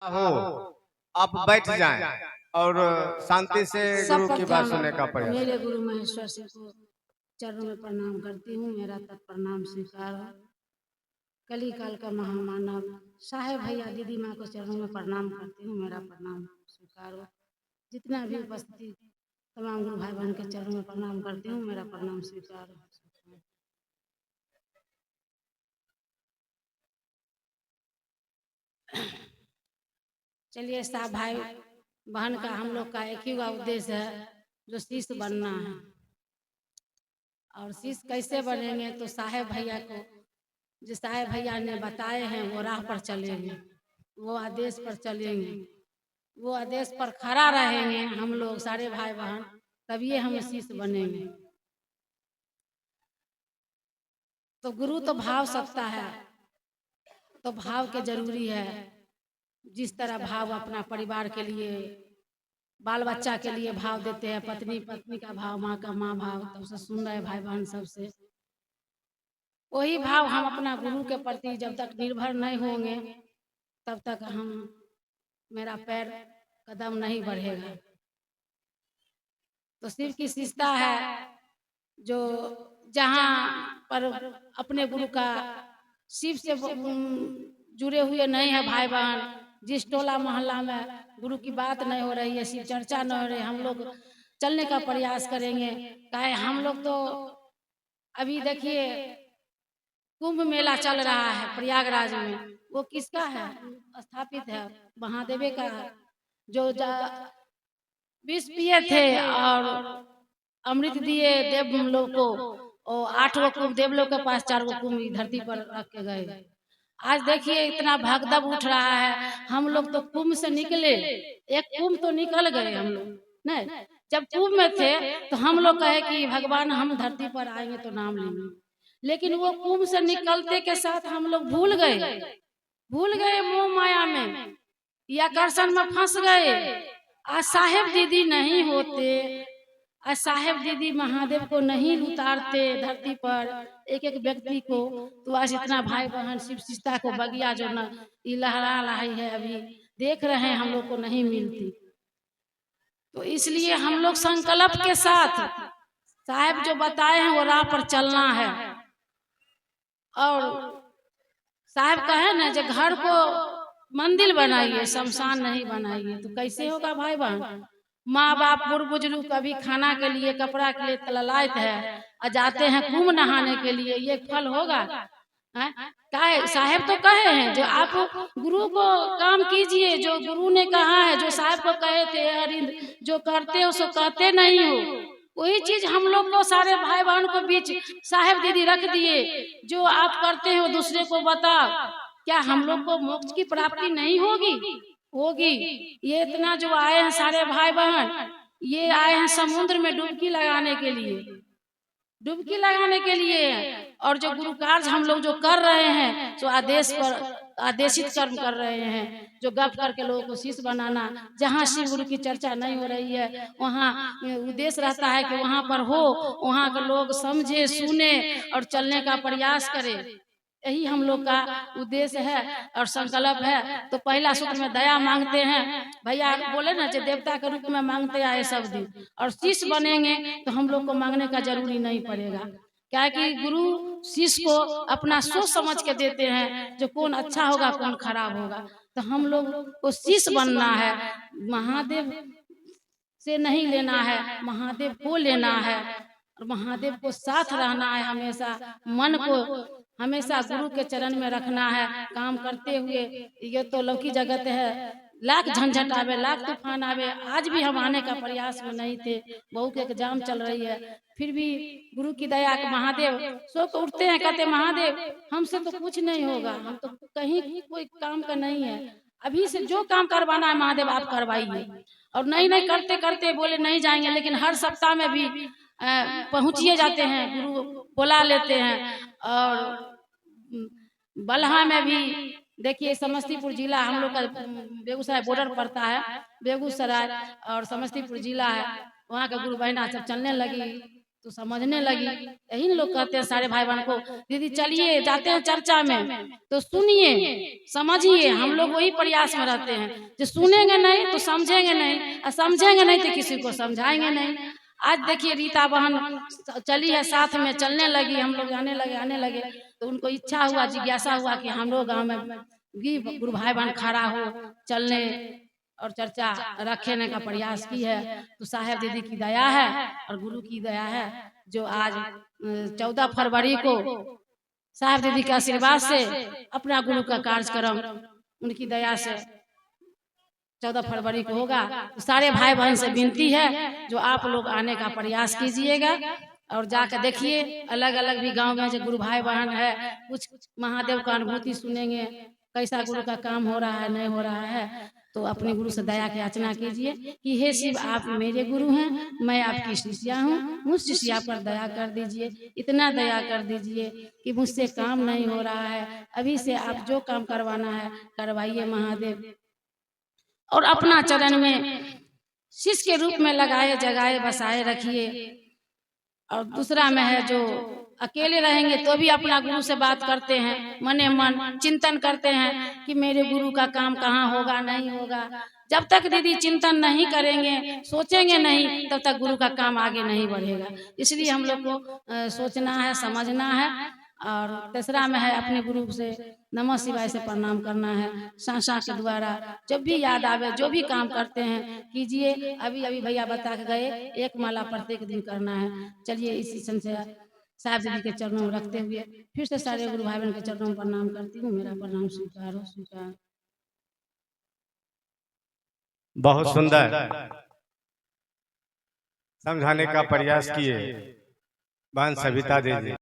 हो आप बैठ जाएं और शांति से गुरु की बात सुनने का प्रयास मेरे करें। गुरु महेश्वर सिंह को चरणों में प्रणाम करती हूँ। मेरा तब प्रणाम स्वीकार हो। कली काल का महामानव साहेब भैया दीदी माँ को चरणों में प्रणाम करती हूँ। मेरा प्रणाम स्वीकार हो। जितना भी उपस्थिति तमाम गुरु भाई बहन के चरणों में प्रणाम करती हूँ। मेरा प्रणाम स्वीकार हो। चलिए साहब भाई बहन का हम लोग का एक ही उद्देश्य है जो शिष्य बनना है। और शिष्य कैसे बनेंगे तो साहेब भैया को जो साहेब भैया ने बताए हैं वो राह पर चलेंगे, वो आदेश पर चलेंगे, वो आदेश पर खड़ा रहेंगे हम लोग सारे भाई बहन, तभी हम शिष्य बनेंगे। तो गुरु तो भाव सकता है, तो भाव के जरूरी है। जिस तरह भाव अपना परिवार के लिए बाल बच्चा के लिए भाव देते हैं, पत्नी पत्नी का भाव, माँ का माँ भाव, तब से सुन रहे भाई बहन सबसे वही भाव हम अपना गुरु के प्रति जब तक निर्भर नहीं होंगे तब तक हम मेरा पैर कदम नहीं बढ़ेगा। तो सिर्फ की शिष्टता है जो जहाँ पर अपने गुरु का शिव से जुड़े हुए नहीं है भाई बहन, जिस टोला मोहल्ला में गुरु की बात नहीं हो रही है, शिव चर्चा नहीं हो रही है, हम लोग चलने का प्रयास करेंगे। काहे हम लोग तो अभी देखिए कुंभ मेला चल रहा है प्रयागराज में, वो किसका है? स्थापित है महादेव का, जो विष पिए थे और अमृत दिए देव लोग को, और 8 गो कुंभ देव लोग के पास, 4 गो कुंभ धरती पर रख के गए। आज देखिए इतना भगदड़ उठ रहा है। हम लोग तो कुंभ से निकले, एक कुंभ तो निकल गए हम लोग नहीं, जब कुंभ में थे तो हम लोग कहे कि भगवान हम धरती पर आएंगे तो नाम लेंगे, लेकिन वो कुंभ से निकलते के साथ हम लोग भूल गए मोह माया में, या आकर्षण में फंस गए। आज साहेब दीदी नहीं होते, आज साहेब दीदी महादेव को नहीं उतारते धरती पर एक एक व्यक्ति को, तो आज इतना भाई बहन शिव शिष्टा को बगिया जो न लहरा रही है अभी देख रहे हैं हम लोग को नहीं मिलती। तो इसलिए हम लोग संकल्प के साथ साहेब जो बताए हैं वो राह पर चलना है। और साहब कहे ना जो घर को मंदिर बनाइए शमशान नहीं बनाइए, तो कैसे होगा भाई बहन? माँ बाप बुढ़ बुजुर्ग कभी खाना के लिए कपड़ा के लिए तलायत है और जाते हैं कुंभ नहाने के लिए, ये फल होगा? काहे साहेब तो कहे हैं जो आप गुरु को काम कीजिए, जो गुरु ने कहा है, जो साहब को कहे थे अरिंद जो करते हो सो कहते नहीं हो, वही चीज हम लोग को सारे भाई बहन को बीच साहेब दीदी रख दिए, जो आप करते हो दूसरे को बताओ। क्या हम लोग को मोक्ष की प्राप्ति नहीं होगी? ये इतना जो आए हैं सारे भाई बहन, ये आए हैं समुद्र में डुबकी लगाने के लिए, और जो गुरु कार्य हम लोग जो कर रहे हैं तो आदेश पर आदेशित कर्म कर रहे हैं, जो गप करके लोगों को शिष्य बनाना। जहाँ शिव गुरु की चर्चा नहीं हो रही है वहाँ उद्देश्य रहता है कि वहाँ पर हो, वहाँ के लोग समझे सुने और चलने का प्रयास करें। यही हम लोग का उद्देश्य है और संकल्प है। तो पहला सूत्र में दया मांगते हैं, भैया बोले ना जो देवता के रूप में मांगते आए सब दिन, और शिष्य बनेंगे तो हम लोग को मांगने का जरूरी नहीं पड़ेगा। क्या कि गुरु शिष्य को अपना सोच समझ के देते हैं, जो कौन अच्छा होगा कौन खराब होगा। तो हम लोग को शिष्य बनना है, महादेव से नहीं लेना है, महादेव को लेना है और महादेव को साथ रहना है। हमेशा मन को हमेशा गुरु के चरण में रखना है काम करते हुए। ये तो लौकी जगत है, लाख झंझट आवे लाख तूफान आवे, आज भी हम आने का प्रयास में नहीं थे, बहू के एग्जाम चल रही है, फिर भी गुरु की दया के महादेव सो को उठते हैं, कहते महादेव हमसे तो कुछ नहीं होगा, हम तो कहीं कोई काम का नहीं है, अभी से जो काम करवाना है महादेव आप करवाइए। और नहीं करते करते बोले नहीं जाएंगे, लेकिन हर सप्ताह में भी पहुँचिए जाते हैं, गुरु बुला लेते हैं। और बलहा में भी देखिए समस्तीपुर जिला हम लोग का बेगूसराय बॉर्डर पड़ता है, बेगूसराय और समस्तीपुर जिला है, वहाँ का गुरु बहना सब चलने लगी तो समझने लगी। यही लोग कहते हैं सारे भाई बहन को, दीदी चलिए जाते हैं चर्चा में तो सुनिए समझिए। हम लोग वही प्रयास में रहते हैं, जो सुनेंगे नहीं तो समझेंगे नहीं, और समझेंगे नहीं तो किसी को समझाएंगे नहीं। आज देखिए रीता बहन चली है, साथ में चलने लगी, हम लोग आने लगे तो उनको इच्छा हुआ, जिज्ञासा हुआ कि हम लोग गाँव में भी गुरु भाई बहन खड़ा हो चलने और चर्चा रखने का प्रयास की है। तो साहेब दीदी की दया है और गुरु की दया है, जो आज 14 फरवरी को साहेब दीदी के आशीर्वाद से अपना गुरु का कार्यक्रम उनकी दया से 14 फरवरी को होगा। तो सारे भाई बहन से विनती है जो आप लोग आने का प्रयास कीजिएगा और जाकर देखिए। अलग अलग भी गांव में जो गुरु भाई बहन है, कुछ महादेव का अनुभूति सुनेंगे, कैसा गुरु का काम हो रहा है नहीं हो रहा है। तो अपने गुरु से दया की याचना कीजिए कि हे शिव आप मेरे गुरु हैं, मैं आपकी शिष्या हूँ, मुझ शिष्या पर दया कर दीजिए, इतना दया कर दीजिए कि मुझसे काम नहीं हो रहा है। अभी से आप जो काम करवाना है करवाइए महादेव, और अपना चरण में शिष्य के रूप में लगाए जगाए बसाए रखिए। और दूसरा में है जो अकेले रहेंगे तो भी अपना गुरु से बात करते हैं, मने मन चिंतन करते हैं कि मेरे गुरु का काम कहाँ होगा नहीं होगा। जब तक दीदी चिंतन नहीं करेंगे, सोचेंगे नहीं, तब तक गुरु का काम आगे नहीं बढ़ेगा। इसलिए हम लोग को सोचना है, समझना है। और तीसरा में है अपने गुरु से नमः शिवाय से प्रणाम करना है, सांसा के द्वारा जब भी याद आवे जो भी काम करते हैं कीजिए। अभी अभी भैया बता के गए, 1 माला प्रत्येक दिन करना है। चलिए इसी से साहब दीदी के चरणों में रखते हुए फिर से सारे गुरु भाई बहन के चरणों में प्रणाम करती हूँ। मेरा प्रणाम स्वीकार हो, स्वीकार। बहुत सुंदर समझाने का प्रयास किए बहन सविता दीदी।